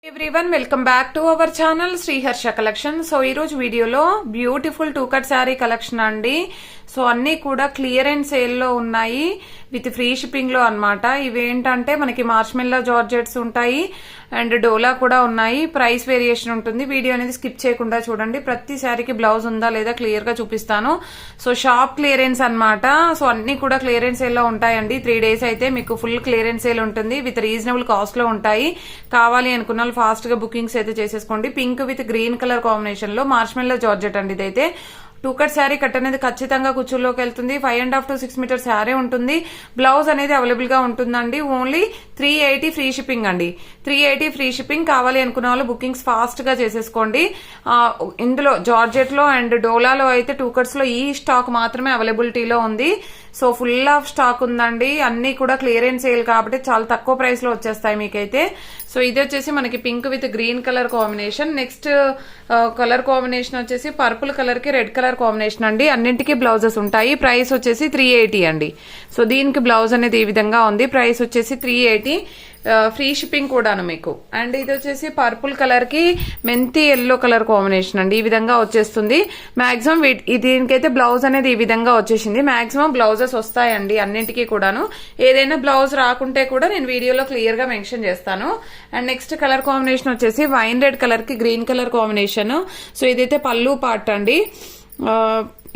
Everyone welcome back to our channel Sriharsha collection. So ఈ రోజు వీడియోలో బ్యూటిఫుల్ 2 కట్ శారీ కలెక్షన్ అండి. సో అన్ని కూడా క్లియరెన్స్ సేల్ లో ఉన్నాయి విత్ ఫ్రీ షిప్పింగ్ లో అన్నమాట. ఇవేంటంటే మనకి మార్ష్మెల్లో జార్జెట్స్ ఉంటాయి అండ్ డోలా కూడా ఉన్నాయి. ప్రైస్ వేరియేషన్ ఉంటుంది. వీడియో అనేది స్కిప్ చేయకుండా చూడండి. ప్రతి శారీకి బ్లౌజ్ ఉందా లేదా క్లియర్ గా చూపిస్తాను. సో షాప్ క్లియరెన్స్ అన్నమాట. సో అన్ని కూడా క్లియరెన్స్ సేల్ లో ఉంటాయండి. 3 days అయితే మీకు ఫుల్ క్లియరెన్స్ సేల్ ఉంటుంది విత్ రీజనబుల్ కాస్ట్ లో ఉంటాయి. కావాలి అనుకున్న ఫాస్ట్ గా బుకింగ్స్ అయితే చేసేసుకోండి. Pink with green colour combination లో మార్ష్మెల్లో జార్జెట్ అండి. ఇదైతే 2 కట్ శారీ కట్ అనేది ఖచ్చితంగా కుచ్చుల్లోకి వెళ్తుంది. 5.5 to 6 మీటర్ శారీ ఉంటుంది. బ్లౌజ్ అనేది అవైలబుల్ గా ఉంటుందండి. ఓన్లీ 380 ఫ్రీ షిప్పింగ్ అండి. 380 ఫ్రీ షిప్పింగ్. కావాలి అనుకున్న వాళ్ళు బుకింగ్స్ ఫాస్ట్ గా చేసేసుకోండి. ఇందులో జార్జెట్ లో అండ్ డోలాలో అయితే 2 కట్స్ లో ఈ స్టాక్ మాత్రమే అవైలబిలిటీలో ఉంది. సో ఫుల్ ఆఫ్ స్టాక్ ఉందండి. అన్ని కూడా క్లియరెన్స్ సేల్ కాబట్టి చాలా తక్కువ ప్రైస్ లో వచ్చేస్తాయి మీకైతే. సో ఇది వచ్చేసి మనకి pink with green colour combination. Next colour combination వచ్చేసి పర్పుల్ కలర్ కి రెడ్ కలర్ కాంబినేషన్ అండి. అన్నింటికి బ్లౌజెస్ ఉంటాయి. ప్రైస్ వచ్చేసి 380 అండి. సో దీనికి బ్లౌజ్ అనేది ఈ విధంగా ఉంది. ప్రైస్ వచ్చేసి 380 ఫ్రీ షిప్పింగ్ కూడాను మీకు. అండ్ ఇది వచ్చేసి పర్పుల్ కలర్ కి మెంతి ఎల్లో కలర్ కాంబినేషన్ అండి. ఈ విధంగా వచ్చేస్తుంది. మాక్సిమం దీనికైతే బ్లౌజ్ అనేది ఈ విధంగా వచ్చేసింది. మాక్సిమం బ్లౌజెస్ వస్తాయండి అన్నింటికి కూడాను. ఏదైనా బ్లౌజ్ రాకుంటే కూడా నేను వీడియోలో క్లియర్ గా మెన్షన్ చేస్తాను. అండ్ నెక్స్ట్ కలర్ కాంబినేషన్ వచ్చేసి వైన్ రెడ్ కలర్ కి గ్రీన్ కలర్ కాంబినేషన్. సో ఇదైతే పళ్ళు పార్ట్ అండి.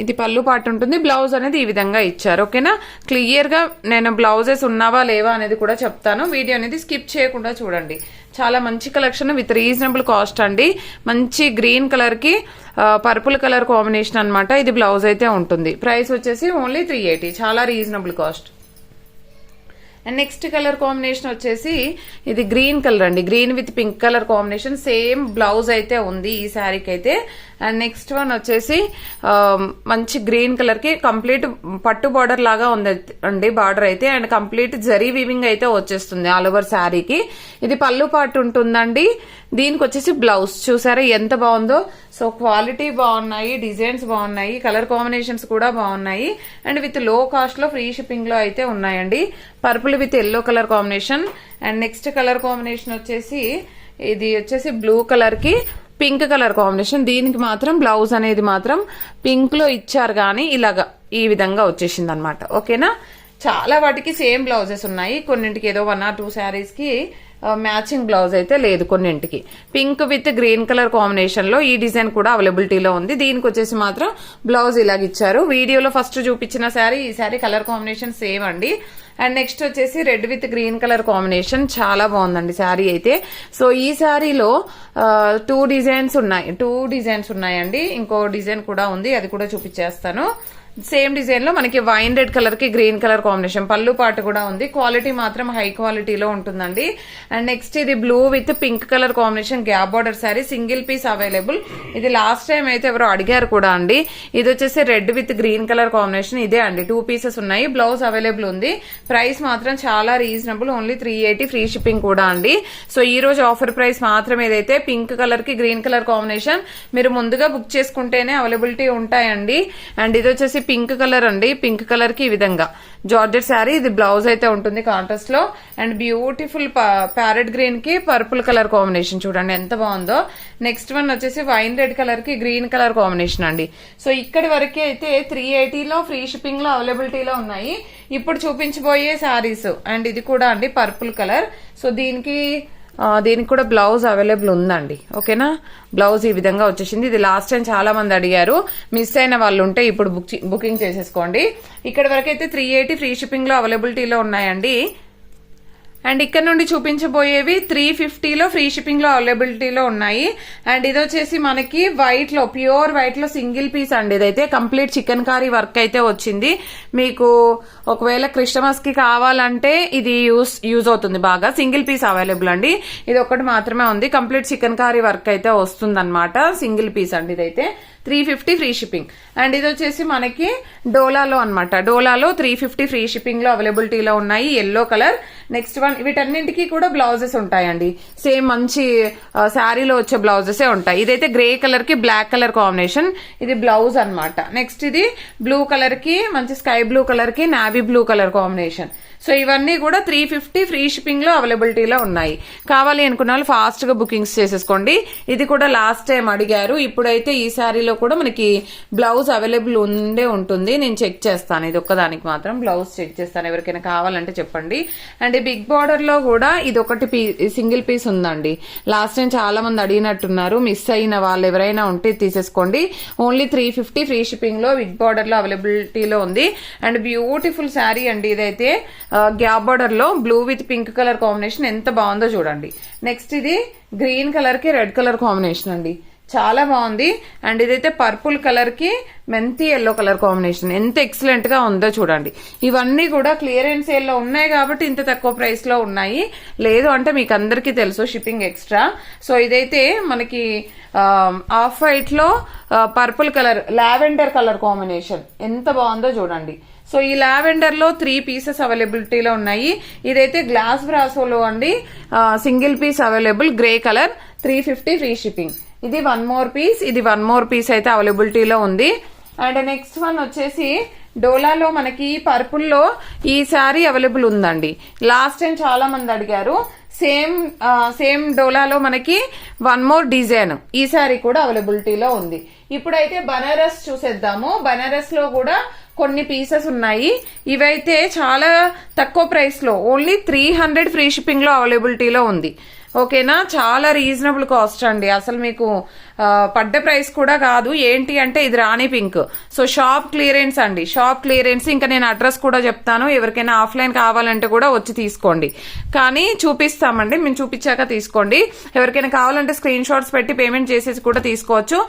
ఇది పళ్ళు పార్ట్ ఉంటుంది. బ్లౌజ్ అనేది ఈ విధంగా ఇచ్చారు. ఓకేనా. క్లియర్ గా నేను బ్లౌజెస్ ఉన్నావా లేవా అనేది కూడా చెప్తాను. వీడియో అనేది స్కిప్ చేయకుండా చూడండి. చాలా మంచి కలెక్షన్ విత్ రీజనబుల్ కాస్ట్ అండి. మంచి గ్రీన్ కలర్ కి పర్పుల్ కలర్ కాంబినేషన్ అన్నమాట. ఇది బ్లౌజ్ అయితే ఉంటుంది. ప్రైస్ వచ్చేసి ఓన్లీ 380. చాలా reasonable cost. And next colour combination వచ్చేసి ఇది గ్రీన్ కలర్ అండి. Green with pink colour combination. Same blouse అయితే ఉంది ఈ శారీకి అయితే. అండ్ నెక్స్ట్ వన్ వచ్చేసి మంచి గ్రీన్ కలర్ కి కంప్లీట్ పట్టు బార్డర్ లాగా ఉంది అండి బార్డర్ అయితే. అండ్ కంప్లీట్ జరీ వీవింగ్ అయితే వచ్చేస్తుంది ఆల్ ఓవర్ శారీకి. ఇది పళ్ళు పార్ట్ ఉంటుందండి. దీనికి వచ్చేసి బ్లౌజ్ చూసారా ఎంత బాగుందో. సో క్వాలిటీ బాగున్నాయి, డిజైన్స్ బాగున్నాయి, కలర్ కాంబినేషన్స్ కూడా బాగున్నాయి. అండ్ విత్ లో కాస్ట్ లో ఫ్రీ షిప్పింగ్ లో అయితే ఉన్నాయండి. Purple with yellow colour combination. And next colour combination వచ్చేసి ఇది వచ్చేసి బ్లూ కలర్ కి పింక్ కలర్ కాంబినేషన్. దీనికి మాత్రం బ్లౌజ్ అనేది మాత్రం పింక్ లో ఇచ్చారు కానీ ఇలాగా ఈ విధంగా వచ్చేసింది అనమాట. ఓకేనా. చాలా వాటికి సేమ్ బ్లౌజెస్ ఉన్నాయి. కొన్నింటికి ఏదో 1 or 2 శారీస్ కి మ్యాచింగ్ బ్లౌజ్ అయితే లేదు. కొన్నింటికి pink with green colour combination లో ఈ డిజైన్ కూడా అవైలబిలిటీలో ఉంది. దీనికి వచ్చేసి మాత్రం బ్లౌజ్ ఇలాగ ఇచ్చారు. వీడియోలో ఫస్ట్ చూపించిన శారీ ఈ శారీ కలర్ కాంబినేషన్ సేమ్ అండి. అండ్ నెక్స్ట్ వచ్చేసి red with green colour combination. చాలా బాగుందండి శారీ అయితే. సో ఈ శారీలో 2 డిజైన్స్ ఉన్నాయండి. ఇంకో డిజైన్ కూడా ఉంది, అది కూడా చూపించేస్తాను. సేమ్ డిజైన్ లో మనకి వైన్ రెడ్ కలర్ కి గ్రీన్ కలర్ కాంబినేషన్. పళ్ళు పాటు కూడా ఉంది. క్వాలిటీ మాత్రం హై క్వాలిటీలో ఉంటుందండి. అండ్ నెక్స్ట్ ఇది blue with pink colour combination gap border sari. Single piece available. ఇది లాస్ట్ టైం అయితే ఎవరో అడిగారు కూడా అండి. ఇది వచ్చేసి red with green colour combination. ఇదే అండి 2 pieces ఉన్నాయి. బ్లౌజ్ అవైలబుల్ ఉంది. ప్రైస్ మాత్రం చాలా రీజనబుల్. ఓన్లీ 380 ఫ్రీ షిప్పింగ్ కూడా అండి. సో ఈ రోజు ఆఫర్ ప్రైస్ మాత్రం ఏదైతే పింక్ కలర్ కి గ్రీన్ కలర్ కాంబినేషన్ మీరు ముందుగా బుక్ చేసుకుంటేనే అవైలబిలిటీ ఉంటాయండి. అండ్ ఇది వచ్చేసి పింక్ కలర్ అండి. పింక్ కలర్ కి ఈ విధంగా జార్జెట్ శారీ. ఇది బ్లౌజ్ అయితే ఉంటుంది కాంట్రాస్ట్ లో. అండ్ బ్యూటిఫుల్ ప్యారెట్ గ్రీన్ కి పర్పుల్ కలర్ కాంబినేషన్ చూడండి ఎంత బాగుందో. నెక్స్ట్ వన్ వచ్చేసి వైన్ రెడ్ కలర్ కి గ్రీన్ కలర్ కాంబినేషన్ అండి. సో ఇక్కడి వరకు అయితే 380 లో ఫ్రీ షిప్పింగ్ లో అవైలబిలిటీలో ఉన్నాయి. ఇప్పుడు చూపించబోయే శారీస్. అండ్ ఇది కూడా అండి పర్పుల్ కలర్. సో దీనికి కూడా బ్లౌజ్ అవైలబుల్ ఉందండి. ఓకేనా. బ్లౌజ్ ఈ విధంగా వచ్చేసింది. ఇది లాస్ట్ టైం చాలా మంది అడిగారు. మిస్ అయిన వాళ్ళు ఉంటే ఇప్పుడు బుకింగ్ చేసేసుకోండి. ఇక్కడ వరకు అయితే 380 ఫ్రీ షిప్పింగ్ లో అవైలబిలిటీలో ఉన్నాయండి. అండ్ ఇక్కడ నుండి చూపించబోయేవి 350 లో ఫ్రీ షిప్పింగ్ లో అవైలబిలిటీలో ఉన్నాయి. అండ్ ఇది వచ్చేసి మనకి వైట్ లో ప్యూర్ వైట్ లో సింగిల్ పీస్ అండి. ఇదైతే కంప్లీట్ చికెన్ కారీ వర్క్ అయితే వచ్చింది. మీకు ఒకవేళ క్రిస్టమస్ కి కావాలంటే ఇది యూజ్ అవుతుంది బాగా. సింగిల్ పీస్ అవైలబుల్ అండి. ఇది ఒకటి మాత్రమే ఉంది. కంప్లీట్ చికెన్ కారీ వర్క్ అయితే వస్తుంది అనమాట. సింగిల్ పీస్ అండి ఇదైతే. 350 ఫ్రీ షిప్పింగ్. అండ్ ఇది వచ్చేసి మనకి డోలాలో అనమాట. డోలాలో 350 ఫ్రీ షిప్పింగ్ లో అవైలబిలిటీలో ఉన్నాయి. Yellow colour. నెక్స్ట్ వన్ వీటన్నింటికి కూడా బ్లౌజెస్ ఉంటాయండి. సేమ్ మంచి శారీలో వచ్చే బ్లౌజెస్ ఉంటాయి. ఇదైతే గ్రే కలర్ కి బ్లాక్ కలర్ కాంబినేషన్. ఇది బ్లౌజ్ అనమాట. నెక్స్ట్ ఇది బ్లూ కలర్ కి మంచి స్కై బ్లూ కలర్ కి navy blue colour combination. So ఇవన్నీ కూడా 350 ఫ్రీ షిప్పింగ్ లో అవైలబిలిటీలో ఉన్నాయి. కావాలి అనుకున్న వాళ్ళు ఫాస్ట్ గా బుకింగ్స్ చేసేసుకోండి. ఇది కూడా లాస్ట్ టైం అడిగారు. ఇప్పుడైతే ఈ శారీలో కూడా మనకి బ్లౌజ్ అవైలబుల్ ఉంటుంది. నేను చెక్ చేస్తాను, ఇది ఒక్కదానికి మాత్రం బ్లౌజ్ చెక్ చేస్తాను. ఎవరికైనా కావాలంటే చెప్పండి. అండ్ బిగ్ బార్డర్ లో కూడా ఇది ఒకటి సింగిల్ పీస్ ఉందండి. లాస్ట్ టైం చాలా మంది అడిగినట్టున్నారు. మిస్ అయిన వాళ్ళు ఎవరైనా ఉంటే తీసేసుకోండి. ఓన్లీ 350 ఫ్రీ షిప్పింగ్ లో బిగ్ బార్డర్ లో అవైలబిలిటీలో ఉంది. అండ్ బ్యూటిఫుల్ శారీ అండి ఇదైతే. గ్యాప్ బార్డర్ లో blue with pink colour combination ఎంత బాగుందో చూడండి. నెక్స్ట్ ఇది గ్రీన్ కలర్ కి రెడ్ కలర్ కాంబినేషన్ అండి, చాలా బాగుంది. అండ్ ఇదైతే పర్పుల్ కలర్ కి మెంతి ఎల్లో కలర్ కాంబినేషన్ ఎంత ఎక్సలెంట్ గా ఉందో చూడండి. ఇవన్నీ కూడా క్లియరెన్స్ సేల్ లో ఉన్నాయి కాబట్టి ఇంత తక్కువ ప్రైస్ లో ఉన్నాయి. లేదు అంటే మీకు అందరికీ తెలుసు షిప్పింగ్ ఎక్స్ట్రా. సో ఇదైతే మనకి ఆఫ్ వైట్ లో purple colour lavender colour combination ఎంత బాగుందో చూడండి. సో ఈ లావెండర్ లో 3 పీసెస్ అవైలబిలిటీలో ఉన్నాయి. ఇదైతే గ్లాస్ బ్రాసోలో అండి, single piece available, grey colour, 350 free shipping. ఇది 1 మోర్ పీస్, ఇది 1 మోర్ పీస్ అయితే అవైలబిలిటీలో ఉంది. అండ్ నెక్స్ట్ వన్ వచ్చేసి డోలాలో మనకి పర్పుల్ లో ఈ శారీ అవైలబుల్ ఉందండి. లాస్ట్ టైం చాలా మంది అడిగారు. సేమ్ డోలాలో మనకి 1 మోర్ డిజైన్ ఈ శారీ కూడా అవైలబిలిటీలో ఉంది. ఇప్పుడైతే బనారస్ చూసేద్దాము. బనారస్ లో కూడా కొన్ని పీసెస్ ఉన్నాయి. ఇవైతే చాలా తక్కువ ప్రైస్ లో ఓన్లీ 300 ఫ్రీ షిప్పింగ్ లో అవైలబిలిటీలో ఉంది. ఓకేనా, చాలా రీజనబుల్ కాస్ట్ అండి. అసలు మీకు పడ్డ ప్రైస్ కూడా కాదు. ఏంటి అంటే ఇది రాణి పింక్. సో షాప్ క్లియరెన్స్ అండి, షాప్ క్లియరెన్స్. ఇంకా నేను అడ్రస్ కూడా చెప్తాను, ఎవరికైనా ఆఫ్లైన్ కావాలంటే కూడా వచ్చి తీసుకోండి. కానీ చూపిస్తామండి, మేము చూపించాక తీసుకోండి. ఎవరికైనా కావాలంటే స్క్రీన్ షాట్స్ పెట్టి పేమెంట్ చేసేసి కూడా తీసుకోవచ్చు.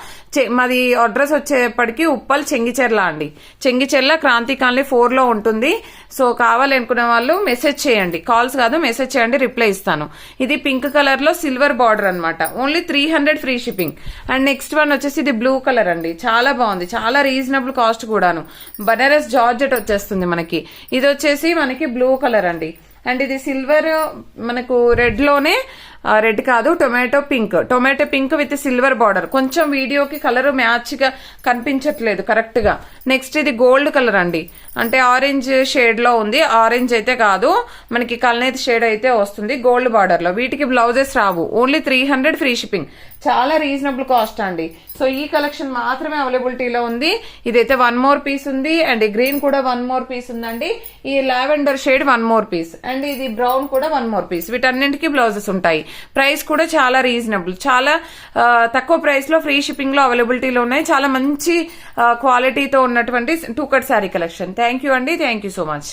మాది అడ్రస్ వచ్చేప్పటికి ఉప్పల్ చెంగిచెర్ల అండి. చెంగిచెర్ల క్రాంతి కాలనీ 4 లో ఉంటుంది. సో కావాలనుకునే వాళ్ళు మెసేజ్ చేయండి, కాల్స్ కాదు మెసేజ్ చేయండి, రిప్లై ఇస్తాను. ఇది పింక్ కలర్ లో సిల్వర్ బార్డర్ అన్నమాట. Only 300 free shipping. And next one వచ్చేసి ఇది బ్లూ కలర్ అండి, చాలా బాగుంది, చాలా రీజనబుల్ కాస్ట్ కూడాను. బనారస్ జార్జెట్ వచ్చేస్తుంది మనకి. ఇది వచ్చేసి మనకి బ్లూ కలర్ అండి. అండ్ ఇది సిల్వర్ మనకు రెడ్ లోనే, రెడ్ కాదు tomato pink with silver border. కొంచెం వీడియోకి కలర్ మ్యాచ్ గా కనిపించట్లేదు కరెక్ట్ గా. నెక్స్ట్ ఇది గోల్డ్ కలర్ అండి, అంటే ఆరెంజ్ షేడ్ లో ఉంది. ఆరెంజ్ అయితే కాదు, మనకి కల్నేతి షేడ్ అయితే వస్తుంది గోల్డ్ బార్డర్ లో. వీటికి బ్లౌజెస్ రావు. Only 300 free shipping. చాలా రీజనబుల్ కాస్ట్ అండి. సో ఈ కలెక్షన్ మాత్రమే అవైలబిలిటీలో ఉంది. ఇదైతే 1 మోర్ పీస్ ఉంది. అండ్ ఈ గ్రీన్ కూడా 1 మోర్ పీస్ ఉందండి. ఈ lavender shade 1 more piece. And ఇది బ్రౌన్ కూడా 1 మోర్ పీస్. వీటన్నింటికి బ్లౌజెస్ ఉంటాయి. ప్రైస్ కూడా చాలా రీజనబుల్, చాలా తక్కువ ప్రైస్ లో ఫ్రీ షిప్పింగ్ లో అవైలబిలిటీలో ఉన్నాయి. చాలా మంచి క్వాలిటీతో ఉన్నటువంటి 2 cut sari collection. Thank you అండి, థ్యాంక్ యూ సో మచ్.